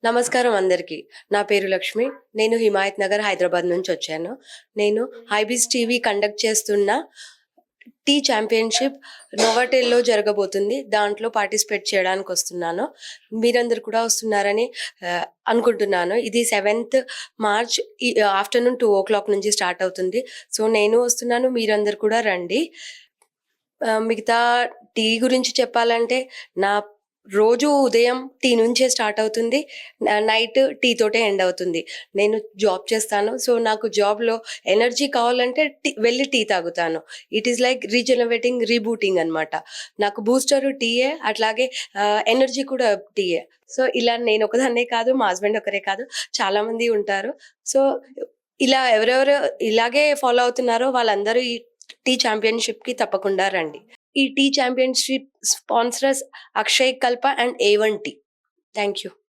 నమస్కారం అందరికీ. నా పేరు లక్ష్మి. నేను హిమాయత్ నగర్, హైదరాబాద్ నుంచొచ్చాను. నేను హైబీస్ టీవీ కండక్ట్ చేస్తున్న టీ ఛాంపియన్‌షిప్ నోవాటెల్‌లో జరగబోతుంది. దాంట్లో పార్టిసిపేట్ చేయడానికొస్తున్నాను. మీరందరూ కూడా వస్తున్నారని అనుకుంటున్నాను. ఇది 7th మార్చ్ ఆఫ్టర్‌నూన్ 2:00 నుంచి స్టార్ట్ అవుతుంది. సో, నేను వస్తున్నాను. మీరందరూ కూడా రండి. మిగతా టీ గురించి చెప్పాలంటే, నా రోజు ఉదయం టీ నుంచే స్టార్ట్ అవుతుంది. నైట్ టీ తోటే ఎండ్ అవుతుంది. నేను జాబ్ చేస్తాను. సో, నాకు జాబ్‌లో ఎనర్జీ కావాలంటే వెళ్లి టీ తాగుతాను. It is like regenerating, rebooting అనమాట. నాకు బూస్టరు టీయే, అట్లాగే ఎనర్జీ కూడా టీయే. సో, ఇలా నేనొకదాన్నే కాదు, మా హస్బెండ్ ఒకరే కాదు, చాలామంది ఉంటారు. సో, ఇలా ఎవరెవరు ఇలాగే ఫాలో అవుతున్నారో వాళ్ళందరూ ఈ టీ ఛాంపియన్‌షిప్‌కి తప్పకుండా రండి. ఈ టీ ఛాంపియన్‌షిప్ స్పాన్సరర్స్ అక్షయ్ కల్ప and A1 tea. Thank you.